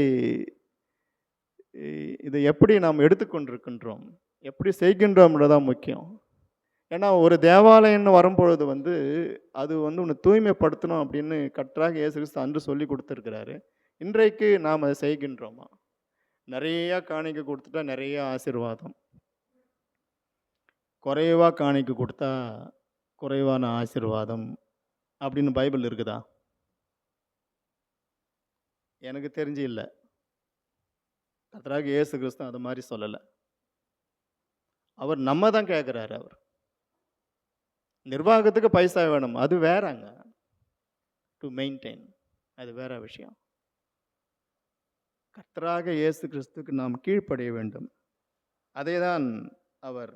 எப்படி நாம் எடுத்துக்கொண்டிருக்கின்றோம், எப்படி செய்கின்றோம்ன்றதான் முக்கியம். ஏன்னா ஒரு தேவாலயம்னு வரும்பொழுது வந்து அது வந்து உன்னை தூய்மைப்படுத்தணும் அப்படின்னு கர்த்தராகிய இயேசு கிறிஸ்து அன்று சொல்லி கொடுத்துருக்கிறாரு. இன்றைக்கு நாம் அதை செய்கின்றோமா? நிறையா காணிக்கை கொடுத்துட்டா நிறைய ஆசீர்வாதம், குறைவாக காணிக்கை கொடுத்தா குறைவான ஆசீர்வாதம் அப்படின்னு பைபிள் இருக்குதா? எனக்கு தெரிஞ்சு இல்லை. கர்த்தராகிய இயேசு கிறிஸ்து அது மாதிரி சொல்லலை. அவர் நம்ம தான் கேட்குறாரு. அவர் நிர்வாகத்துக்கு பைசா வேணும், அது வேறாங்க. டு மெயின்டைன், அது வேற விஷயம். கர்த்தராகிய இயேசு கிறிஸ்துக்கு நாம் கீழ்ப்படிய வேண்டும். அதை தான் அவர்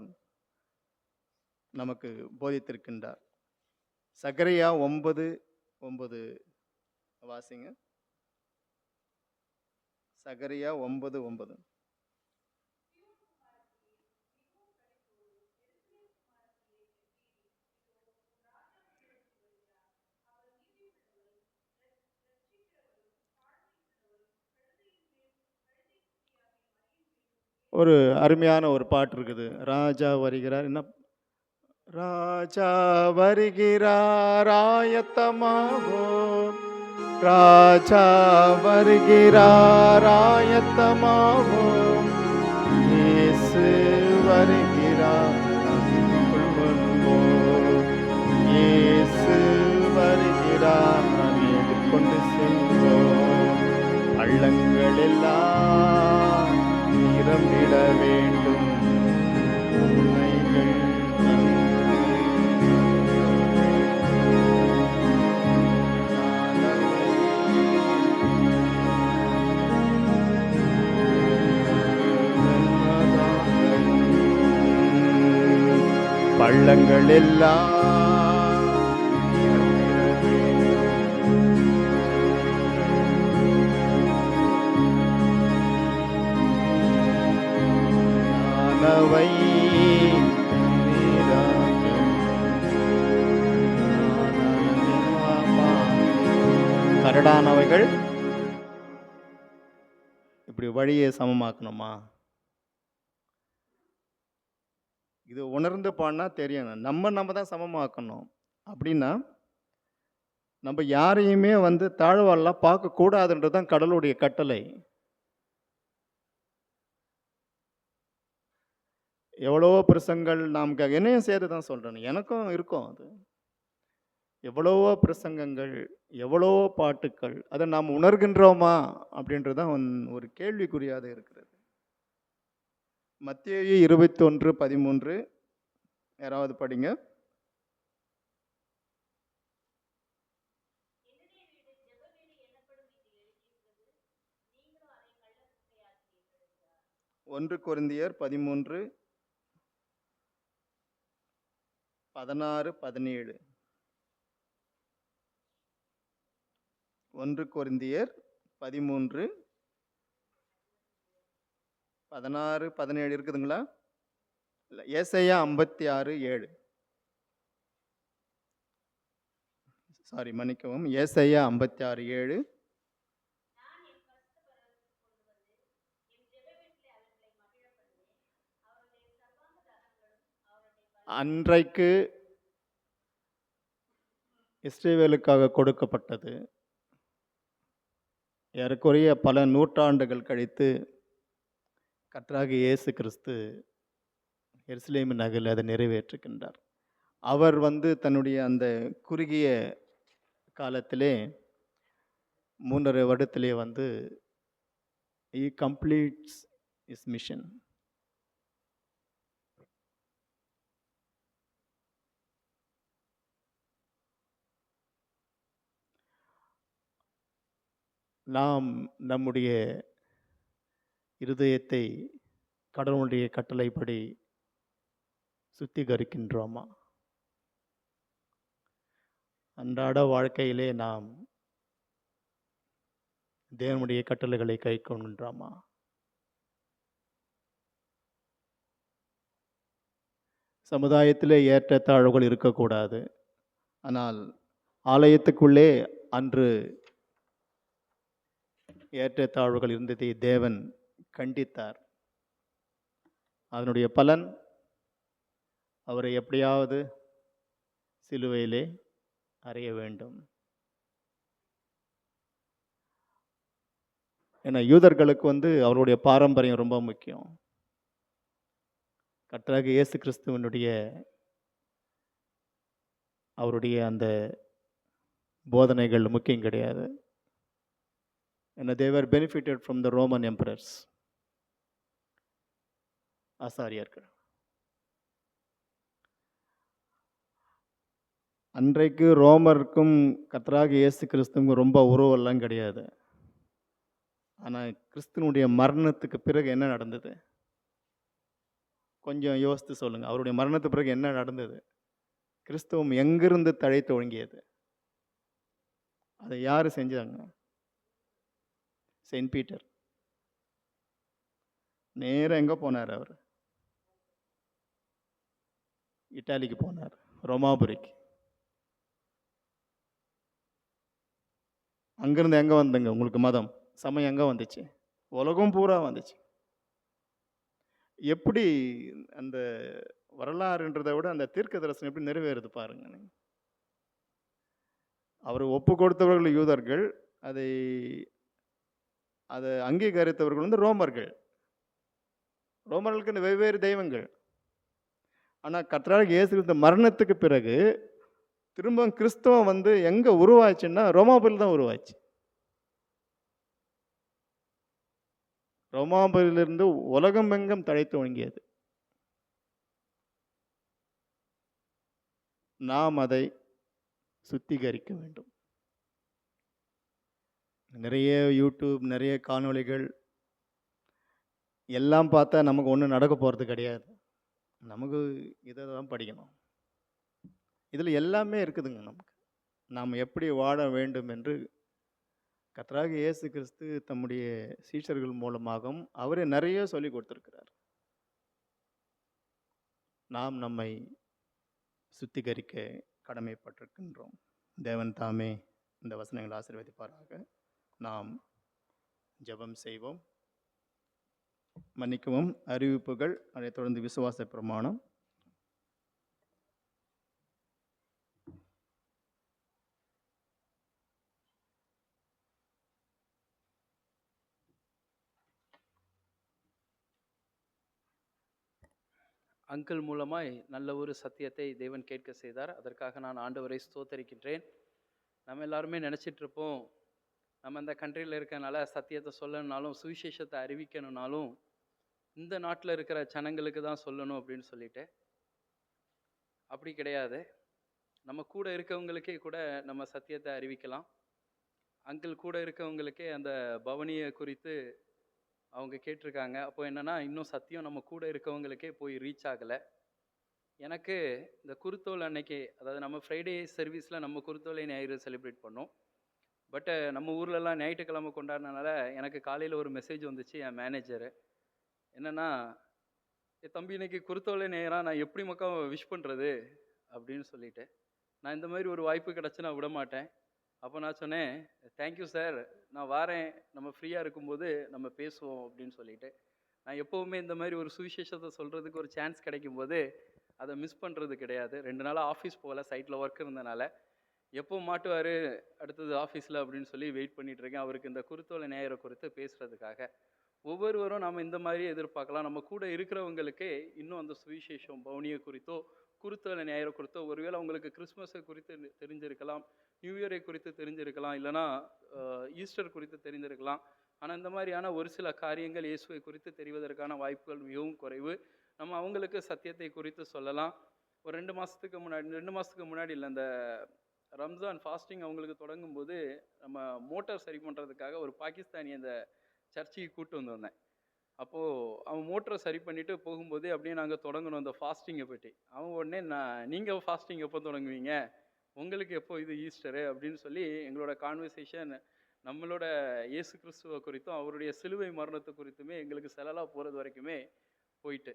நமக்கு போதித்திருக்கின்றார். சகரியா 9:9 வாசிங்க. சகரியா 9:9. ஒரு அருமையான ஒரு பாட்டு இருக்குது, ராஜா வருகிறார். என்ன? ராஜா வருகிறார் ஆயத்தமாவோம், ராஜா வருகிறார் ஆயத்தமாவோம், இயேசு வருகிறார் கொள்வோம், இயேசு வருகிறார் கொண்டு செல்வோம். பள்ளங்கள் எல்லாம் நிரம்பிட வேண்டும், உண்மைகள் பள்ளங்கள் எல்லாம் கரடானவைகள் இப்படி வழியை சமமாக்கணுமா? இது உணர்ந்து பாடினா தெரியும். நம்ம தான் சமமாக்கணும். அப்படின்னா நம்ம யாரையுமே வந்து தாழ்வாலாம் பார்க்கக்கூடாதுன்றது தான் கடவுளுடைய கட்டளை. எவ்வளவோ பிரசங்கள் நாம் என்னையும் சேர்த்து தான் சொல்கிறேன், எனக்கும் இருக்கும் அது. எவ்வளவோ பிரசங்கங்கள், எவ்வளவோ பாட்டுக்கள், அதை நாம் உணர்கின்றோமா அப்படின்றது தான் ஒரு கேள்விக்குறியாக இருக்கிறது. மத்தேயு 21:13 யாராவது படிங்க. ஒன்று கொரிந்தியர் 13:16-17. 1 கொரிந்தியர் 13:16-17 இருக்குதுங்களா? இல்லை, ஏசாயா 56:7. சாரி, மன்னிக்கவும், ஏசாயா 56:7. அன்றைக்கு இஸ்ரவேலுக்காக கொடுக்கப்பட்டது. ஏறக்குறைய பல நூற்றாண்டுகள் கழித்து கர்த்தராகிய இயேசு கிறிஸ்து எருசலேம் நகரில் அதை நிறைவேற்றுகின்றார். அவர் தன்னுடைய அந்த குறுகிய காலத்திலே 3½ வருடத்திலே he completes his mission. நாம் நம்முடைய இருதயத்தை கடவுளுடைய கட்டளைப்படி சுத்திகரிக்கின்றோமா? அன்றாட வாழ்க்கையிலே நாம் தேவனுடைய கட்டளைகளை கைக்கொள்கின்றோமா? சமுதாயத்திலே ஏற்றத்தாழ்வுகள் இருக்கக்கூடாது. ஆனால் ஆலயத்துக்குள்ளே அன்று ஏற்றத்தாழ்வுகள் இருந்ததை தேவன் கண்டித்தார். அதனுடைய பலன் அவரை எப்படியாவது சிலுவையிலே அறைய வேண்டும். ஏன்னா யூதர்களுக்கு அவருடைய பாரம்பரியம் ரொம்ப முக்கியம். கர்த்தராகிய இயேசு கிறிஸ்துவனுடைய அவருடைய அந்த போதனைகள் முக்கியம் கிடையாது. ஏன்னா they were benefited from the Roman emperors. ஆசாரியர்கள் அன்றைக்கு ரோமருக்கும் கர்த்தராகிய இயேசு கிறிஸ்துவுக்கும் ரொம்ப உறவெல்லாம் கிடையாது. ஆனால் கிறிஸ்துவனுடைய மரணத்துக்கு பிறகு என்ன நடந்தது? கொஞ்சம் யோசித்து சொல்லுங்க. அவருடைய மரணத்துக்கு பிறகு என்ன நடந்தது? கிறிஸ்துவம் எங்கிருந்து தழைத்து ஒழுங்கியது? அதை யார் செஞ்சாங்க? Saint Peter. நேராக எங்கே போனார்? அவர் இட்டாலிக்கு போனார், ரோமாபுரிக்கு. அங்கிருந்து எங்கே வந்தங்க உங்களுக்கு மதம் சமயம் எங்கே வந்துச்சு? உலகம் பூரா வந்துச்சு. எப்படி அந்த வரலாறுன்றதை விட அந்த தீர்க்க தரிசனம் எப்படி நிறைவேறுது பாருங்க. அவர் ஒப்பு கொடுத்தவர்கள் யூதர்கள், அதை அங்கீகரித்தவர்கள் ரோமர்கள். ரோமர்களுக்கு வெவ்வேறு தெய்வங்கள். ஆனால் கர்த்தராகிய இயேசு கிறிஸ்து மரணத்துக்கு பிறகு திரும்ப கிறிஸ்தவம் எங்கே உருவாச்சுன்னா ரோமாபுரியில் தான் உருவாச்சு. ரோமாபுரியிலிருந்து உலகம் எங்கும் தழைத்து ஒழுங்கியது. நாம் அதை சுத்திகரிக்க வேண்டும். நிறைய யூடியூப், நிறைய காணொளிகள் எல்லாம் பார்த்தா நமக்கு ஒன்றும் நடக்க போகிறது கிடையாது. நமக்கு இதை தான் படிக்கணும். இதில் எல்லாமே இருக்குதுங்க. நமக்கு நாம் எப்படி வாழ வேண்டும் என்று கர்த்தராகிய இயேசு கிறிஸ்து தம்முடைய சீஷர்கள் மூலமாகவும் அவரே நிறைய சொல்லி கொடுத்திருக்கிறார். நாம் நம்மை சுத்திகரிக்க கடமைப்பட்டிருக்கின்றோம். தேவன் தாமே இந்த வசனங்களை ஆசீர்வதிப்பாராக. நாம் ஜெபம் செய்வோம். மன்னிக்கவும். அறிவிப்புகள், அதைத் தொடர்ந்து விசுவாச பிரமாணம். அங்கிள் மூலமாய் நல்ல ஒரு சத்தியத்தை தேவன் கேட்க செய்தார். அதற்காக நான் ஆண்டவரை ஸ்தோத்தரிக்கின்றேன். நம்ம எல்லாருமே நினச்சிட்டு இருப்போம், நம்ம இந்த கண்ட்ரியில் இருக்கனால சத்தியத்தை சொல்லணும்னாலும் சுவிசேஷத்தை அறிவிக்கணும்னாலும் இந்த நாட்டில் இருக்கிற ஜனங்களுக்கு தான் சொல்லணும் அப்படின்னு சொல்லிட்டு. அப்படி கிடையாது. நம்ம கூட இருக்கவங்களுக்கே கூட நம்ம சத்தியத்தை அறிவிக்கலாம். அங்கிள் கூட இருக்கவங்களுக்கே அந்த பவனியை குறித்து அவங்க கேட்டிருக்காங்க. அப்போ என்னென்னா, இன்னும் சத்தியம் நம்ம கூட இருக்கவங்களுக்கே போய் ரீச் ஆகலை. எனக்கு இந்த குருத்தோல் அன்னைக்கு, அதாவது நம்ம ஃப்ரைடே சர்வீஸில் நம்ம குருத்தோலை ஞாயிறு செலிப்ரேட் பண்ணோம். பட்டு நம்ம ஊர்லலாம் ஞாயிற்றுக்கிழமை கொண்டாடினால எனக்கு காலையில் ஒரு மெசேஜ் வந்துச்சு என் மேனேஜரு. என்னென்னா, தம்பி இன்னைக்கு குருத்தோலை ஞாயிறா, நான் எப்படி மக்கா விஷ் பண்ணுறது அப்படின்னு சொல்லிட்டு. நான் இந்த மாதிரி ஒரு வாய்ப்பு கிடச்சி நான் விட மாட்டேன். அப்போ நான் சொன்னேன், தேங்க்யூ சார், நான் வாரேன், நம்ம ஃப்ரீயாக இருக்கும்போது நம்ம பேசுவோம் அப்படின்னு சொல்லிட்டு. நான் எப்போவுமே இந்த மாதிரி ஒரு சுவிசேஷத்தை சொல்கிறதுக்கு ஒரு சான்ஸ் கிடைக்கும்போது அதை மிஸ் பண்ணுறது கிடையாது. 2 நாளாக ஆஃபீஸ் போகல, சைட்டில் ஒர்க் இருந்தனால. எப்போ மாட்டுவார் அடுத்தது ஆஃபீஸில் அப்படின்னு சொல்லி வெயிட் பண்ணிகிட்ருக்கேன், அவருக்கு இந்த குருத்தோலை ஞாயிறை குறித்து பேசுகிறதுக்காக. ஒவ்வொருவரும் நாம் இந்த மாதிரி எதிர்பார்க்கலாம். நம்ம கூட இருக்கிறவங்களுக்கே இன்னும் அந்த சுவிசேஷம் பவுனியை குறித்தோ, குருத்தோலை ஞாயிறு குறித்தோ, ஒருவேளை அவங்களுக்கு கிறிஸ்மஸை குறித்து தெரிஞ்சிருக்கலாம், நியூ இயரை குறித்து தெரிஞ்சிருக்கலாம், இல்லைனா ஈஸ்டர் குறித்து தெரிந்திருக்கலாம். ஆனால் இந்த மாதிரியான ஒரு சில காரியங்கள் இயேசுவை குறித்து தெரிவதற்கான வாய்ப்புகள் மிகவும் குறைவு. நம்ம அவங்களுக்கு சத்தியத்தை குறித்து சொல்லலாம். ஒரு 2 மாதத்துக்கு முன்னாடி இல்லை, இந்த ரம்ஜான் ஃபாஸ்டிங் அவங்களுக்கு தொடங்கும்போது நம்ம மோட்டார் சரி பண்ணுறதுக்காக ஒரு பாகிஸ்தானி அந்த சர்ச்சுக்கு கூட்டு வந்தேன். அப்போது அவன் மோட்டரை சரி பண்ணிவிட்டு போகும்போதே அப்படியே நாங்கள் தொடங்கணும் அந்த ஃபாஸ்டிங்கை பற்றி. அவன் உடனே நீங்கள் ஃபாஸ்டிங் எப்போ தொடங்குவீங்க, உங்களுக்கு எப்போ இது ஈஸ்டரு அப்படின்னு சொல்லி எங்களோட கான்வர்சேஷன் நம்மளோட இயேசு கிறிஸ்துவை குறித்தும் அவருடைய சிலுவை மரணத்தை குறித்துமே எங்களுக்கு செலலாக போகிறது வரைக்குமே போயிட்டு.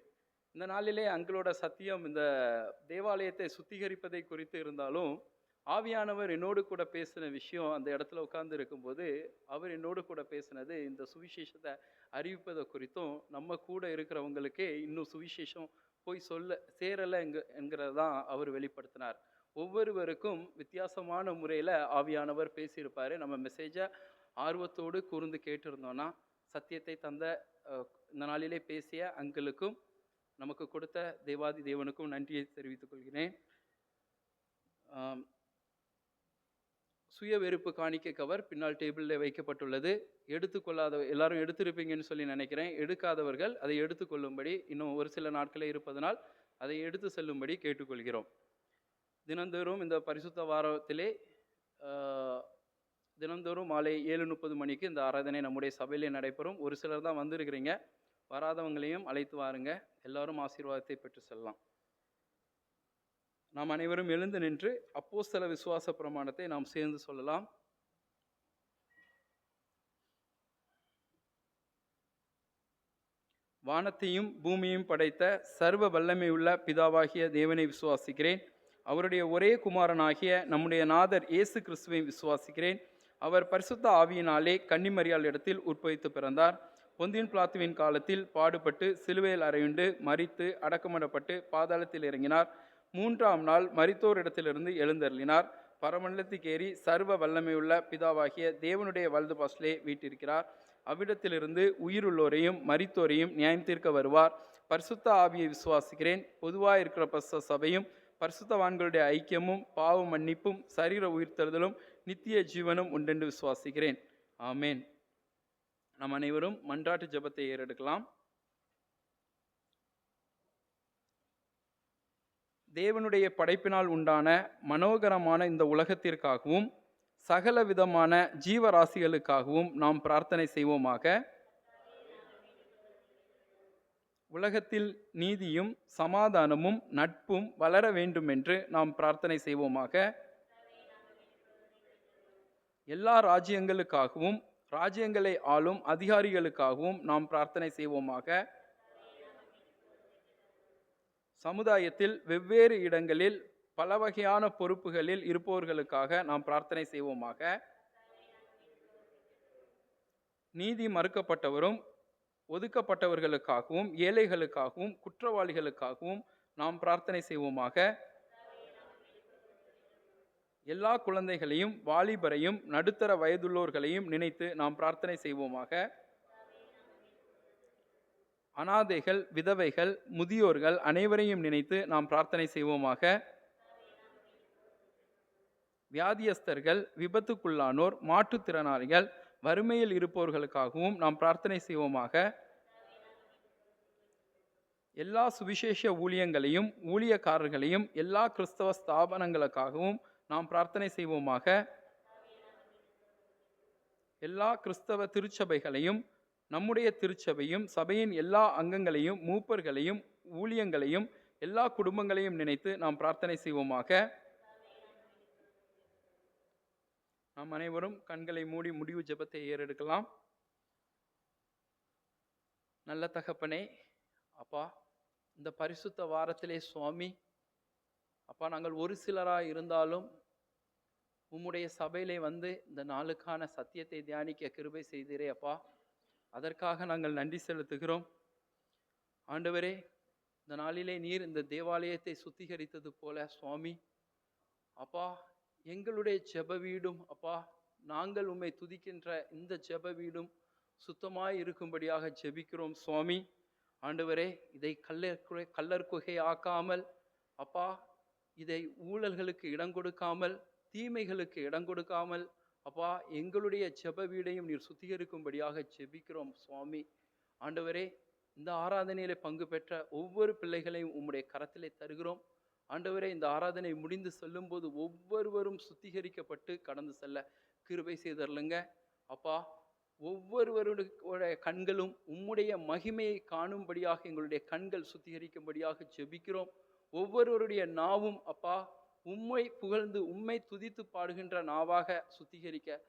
இந்த நாளிலே எங்களோட சத்தியம் இந்த தேவாலயத்தை சுத்திகரிப்பதை குறித்து இருந்தாலும், ஆவியானவர் என்னோடு கூட பேசின விஷயம், அந்த இடத்துல உட்கார்ந்து இருக்கும்போது அவர் என்னோடு கூட பேசினது இந்த சுவிசேஷத்தை அறிவிப்பதை குறித்தும், நம்ம கூட இருக்கிறவங்களுக்கே இன்னும் சுவிசேஷம் போய் சேரலை என்கிறது தான் அவர் வெளிப்படுத்தினார். ஒவ்வொருவருக்கும் வித்தியாசமான முறையில் ஆவியானவர் பேசியிருப்பார். நம்ம மெசேஜை ஆர்வத்தோடு கூர்ந்து கேட்டிருந்தோன்னா, சத்தியத்தை தந்த இந்த நாளிலே பேசிய அங்கிளுக்கும் நமக்கு கொடுத்த தேவாதி தேவனுக்கும் நன்றியை தெரிவித்துக் கொள்கிறேன். சுய வெறுப்பு காணிக்கை கவர் பின்னால் டேபிளில் வைக்கப்பட்டுள்ளது. எடுத்துக்கொள்ளாத எல்லாரும் எடுத்திருப்பீங்கன்னு சொல்லி நினைக்கிறேன். எடுக்காதவர்கள் அதை எடுத்துக்கொள்ளும்படி இன்னும் ஒரு சில நாட்களே இருப்பதனால் அதை எடுத்து செல்லும்படி கேட்டுக்கொள்கிறோம். தினந்தோறும் இந்த பரிசுத்த வாரத்திலே தினந்தோறும் மாலை 7:30 மணிக்கு இந்த ஆராதனை நம்முடைய சபையிலே நடைபெறும். ஒரு சிலர் தான் வந்திருக்கிறீங்க, வராதவங்களையும் அழைத்து வாருங்க. எல்லாரும் ஆசீர்வாதத்தை பெற்று செல்லலாம். நாம் அனைவரும் எழுந்து நின்று அப்போஸ்தல விசுவாச பிரமாணத்தை நாம் சேர்ந்து சொல்லலாம். வானத்தையும் பூமியையும் படைத்த சர்வ வல்லமையுள்ள பிதாவாகிய தேவனை விசுவாசிக்கிறேன். அவருடைய ஒரே குமாரனாகிய நம்முடைய நாதர் இயேசு கிறிஸ்துவை விசுவாசிக்கிறேன். அவர் பரிசுத்த ஆவியினாலே கன்னிமரியாள் இடத்தில் உற்பவித்து பிறந்தார். பொந்தியன் பிலாத்துவின் காலத்தில் பாடுபட்டு சிலுவையில் அறையுண்டு மரித்து அடக்கமிடப்பட்டு பாதாளத்தில் இறங்கினார். 3ஆம் நாள் மரித்தோரிடத்திலிருந்து எழுந்தருளினார். பரமண்டலத்துக்கேறி சர்வ வல்லமையுள்ள பிதாவாகிய தேவனுடைய வலது பாசிலே வீட்டிருக்கிறார். அவ்விடத்திலிருந்து உயிருள்ளோரையும் மரித்தோரையும் நியாயம் தீர்க்க வருவார். பரிசுத்த ஆவியை விசுவாசிக்கிறேன். பொதுவாக இருக்கிற பரிசுத்த சபையும் பரிசுத்தவான்களுடைய ஐக்கியமும் பாவ மன்னிப்பும் சரீர உயிர்த்தெழுதலும் நித்திய ஜீவனும் உண்டென்று விசுவாசிக்கிறேன். ஆமேன். நம் அனைவரும் மன்றாட்டு ஜெபத்தை ஏறெடுக்கலாம். தேவனுடைய படைப்பினால் உண்டான மனோகரமான இந்த உலகத்திற்காகவும் சகல விதமான ஜீவராசிகளுக்காகவும் நாம் பிரார்த்தனை செய்வோமாக. உலகத்தில் நீதியும் சமாதானமும் நட்பும் வளர வேண்டுமென்று நாம் பிரார்த்தனை செய்வோமாக. எல்லா ராஜ்யங்களுக்காகவும் ராஜ்யங்களை ஆளும் அதிகாரிகளுக்காகவும் நாம் பிரார்த்தனை செய்வோமாக. சமுதாயத்தில் வெவ்வேறு இடங்களில் பல வகையான பொறுப்புகளில் இருப்பவர்களுக்காக நாம் பிரார்த்தனை செய்வோமாக. நீதி மறுக்கப்பட்டவரும் ஒதுக்கப்பட்டவர்களுக்காகவும் ஏழைகளுக்காகவும் குற்றவாளிகளுக்காகவும் நாம் பிரார்த்தனை செய்வோமாக. எல்லா குழந்தைகளையும் வாலிபரையும் நடுத்தர வயதுள்ளோர்களையும் நினைத்து நாம் பிரார்த்தனை செய்வோமாக. அனாதைகள், விதவைகள், முதியோர்கள் அனைவரையும் நினைத்து நாம் பிரார்த்தனை செய்வோமாக. வியாதியஸ்தர்கள், விபத்துக்குள்ளானோர், மாற்றுத்திறனாளிகள், வறுமையில் இருப்பவர்களுக்காகவும் நாம் பிரார்த்தனை செய்வோமாக. எல்லா சுவிசேஷ ஊழியங்களையும் ஊழியக்காரர்களையும் எல்லா கிறிஸ்தவ ஸ்தாபனங்களுக்காகவும் நாம் பிரார்த்தனை செய்வோமாக. எல்லா கிறிஸ்தவ திருச்சபைகளையும் நம்முடைய திருச்சபையும் சபையின் எல்லா அங்கங்களையும் மூப்பர்களையும் ஊழியங்களையும் எல்லா குடும்பங்களையும் நினைத்து நாம் பிரார்த்தனை செய்வோமாக. நாம் அனைவரும் கண்களை மூடி முடிவு ஜெபத்தை ஏறெடுக்கலாம். நல்ல தகப்பனே, அப்பா, இந்த பரிசுத்த வாரத்திலே சுவாமி, அப்பா, நாங்கள் ஒரு சிலராக இருந்தாலும் உம்முடைய சபையிலே வந்து இந்த நாளுக்கான சத்தியத்தை தியானிக்க கிருபை செய்தீரே அப்பா, அதற்காக நாங்கள் நன்றி செலுத்துகிறோம். ஆண்டவரே, இந்த நாளிலே நீர் இந்த தேவாலயத்தை சுத்திகரித்தது போல சுவாமி, அப்பா, எங்களுடைய ஜெப வீடும் அப்பா, நாங்கள் உம்மை துதிக்கின்ற இந்த ஜெப வீடும் சுத்தமாய் இருக்கும்படியாக ஜெபிக்கிறோம் சுவாமி. ஆண்டவரே, இதை கல்லர் குகை ஆக்காமல் அப்பா, இதை ஊழல்களுக்கு இடம் கொடுக்காமல், தீமைகளுக்கு இடம் கொடுக்காமல் அப்பா, எங்களுடைய ஜெப வீடையும் நீர் சுத்திகரிக்கும்படியாக ஜெபிக்கிறோம் சுவாமி. ஆண்டவரே, இந்த ஆராதனையிலே பங்கு பெற்ற ஒவ்வொரு பிள்ளைகளையும் உம்முடைய கரத்திலே தருகிறோம். ஆண்டவரே, இந்த ஆராதனை முடிந்து செல்லும்போது ஒவ்வொருவரும் சுத்திகரிக்கப்பட்டு கடந்து செல்ல கிருபை செய்தருளுங்க அப்பா. ஒவ்வொருவருடைய கண்களும் உம்முடைய மகிமையை காணும்படியாக எங்களுடைய கண்கள் சுத்திகரிக்கும்படியாக ஜெபிக்கிறோம். ஒவ்வொருவருடைய நாவும் அப்பா, உம்மை புகழ்ந்து உம்மை துதித்து பாடுகின்ற நாவாக சுத்திகரிக்க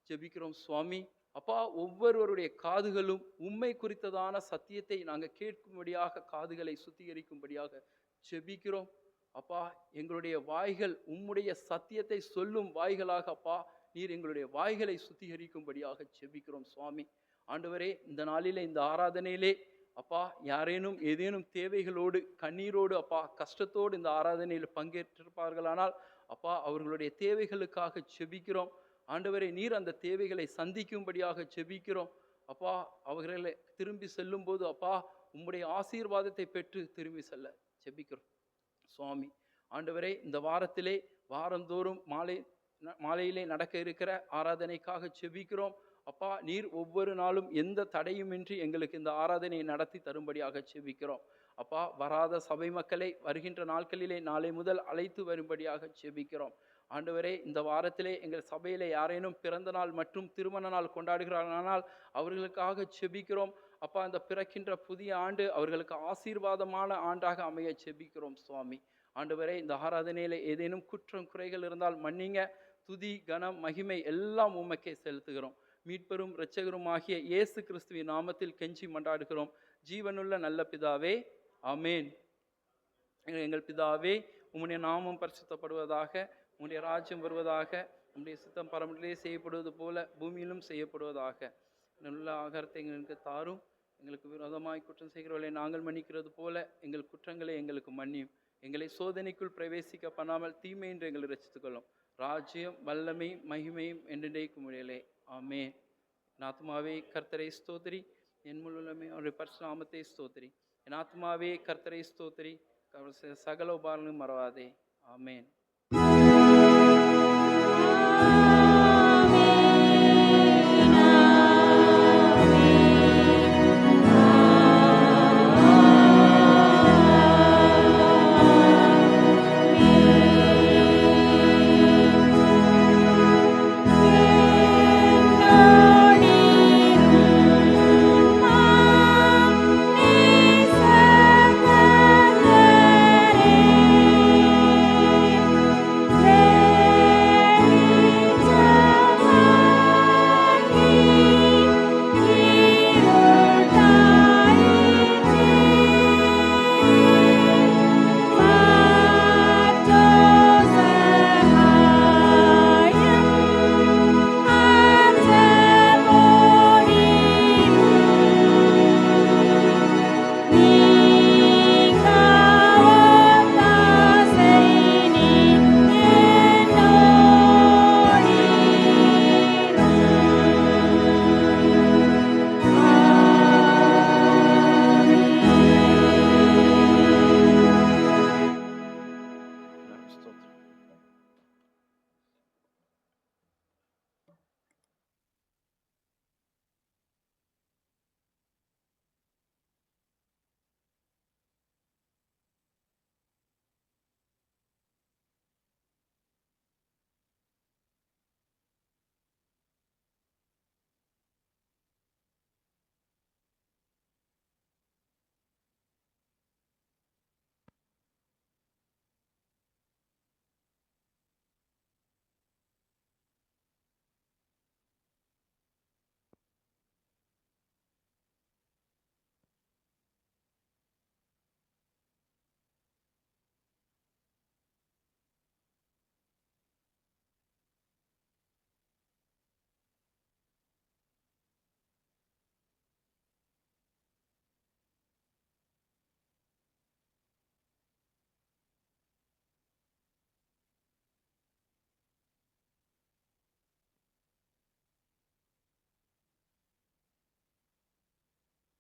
ஜெபிக்கிறோம் சுவாமி. அப்பா, ஒவ்வொருவருடைய காதுகளும் உம்மை குறித்ததான சத்தியத்தை நாங்கள் கேட்கும்படியாக காதுகளை சுத்திகரிக்கும்படியாக ஜெபிக்கிறோம் அப்பா. எங்களுடைய வாய்கள் உம்முடைய சத்தியத்தை சொல்லும் வாய்களாக அப்பா, நீர் எங்களுடைய வாய்களை சுத்திகரிக்கும்படியாக ஜெபிக்கிறோம் சுவாமி. ஆண்டவரே, இந்த நாளிலே இந்த ஆராதனையிலே அப்பா, யாரேனும் ஏதேனும் தேவைகளோடு கண்ணீரோடு அப்பா கஷ்டத்தோடு இந்த ஆராதனையில் பங்கேற்றிருப்பார்களானால் அப்பா, அவர்களுடைய தேவைகளுக்காக ஜெபிக்கிறோம். ஆண்டவரே, நீர் அந்த தேவைகளை சந்திக்கும்படியாக ஜெபிக்கிறோம் அப்பா. அவர்களை திரும்பி செல்லும் போது அப்பா, உம்முடைய ஆசீர்வாதத்தை பெற்று திரும்பி செல்ல ஜெபிக்கிறோம் சுவாமி. ஆண்டவரே, இந்த வாரத்திலே வாரந்தோறும் மாலையிலே நடக்க இருக்கிற ஆராதனைக்காக ஜெபிக்கிறோம் அப்பா. நீர் ஒவ்வொரு நாளும் எந்த தடையுமின்றி எங்களுக்கு இந்த ஆராதனையை நடத்தி தரும்படியாக ஜெபிக்கிறோம் அப்பா. வராத சபை மக்களை வருகின்ற நாட்களிலே நாளை முதல் அழைத்து வரும்படியாக ஜெபிக்கிறோம் ஆண்டவரே. இந்த வாரத்திலே எங்கள் சபையிலே யாரேனும் பிறந்த நாள் மற்றும் திருமண நாள் கொண்டாடுகிறார்களானால் அவர்களுக்காக ஜெபிக்கிறோம் அப்பா. இந்த பிறக்கின்ற புதிய ஆண்டு அவர்களுக்கு ஆசீர்வாதமான ஆண்டாக அமைய ஜெபிக்கிறோம் சுவாமி. ஆண்டவரே, இந்த ஆராதனையில ஏதேனும் குற்றம் குறைகள் இருந்தால் மன்னிங்க. துதி கனம் மகிமை எல்லாம் உமக்கே செலுத்துகிறோம். மீட்பெரும் இரட்சகரும் ஆகிய இயேசு கிறிஸ்துவின் நாமத்தில் கெஞ்சி மன்றாடுகிறோம் ஜீவனுள்ள நல்ல பிதாவே, ஆமேன். எங்கள் பிதாவே, உம்முடைய நாமம் பரிசுத்தப்படுவதாக, உம்முடைய ராஜ்யம் வருவதாக, உம்முடைய சித்தம் பரமத்திலே செய்யப்படுவது போல பூமியிலும் செய்யப்படுவதாக. நல்ல ஆகாரத்தை எங்களுக்கு தாரும். எங்களுக்கு விரோதமாய் குற்றம் செய்கிறவர்களை நாங்கள் மன்னிக்கிறது போல எங்கள் குற்றங்களை எங்களுக்கு மன்னியும். எங்களை சோதனைக்குள் பிரவேசிக்க பண்ணாமல் தீமை என்று எங்களை ரசித்துக்கொள்ளும். ராஜ்யம் வல்லமை மகிமையும் என்றென்றைக்கும் முடியலே, ஆமேன். என் ஆத்மாவே கர்த்தரை ஸ்தோத்திரி, என் முழுமே அவருடைய பரிசுநாமத்தை ஸ்தோத்திரி. என் ஆத்மாவே கர்த்தரை ஸ்தோத்திரி, சகல உபாரங்களும் மறவாதே, ஆமேன்.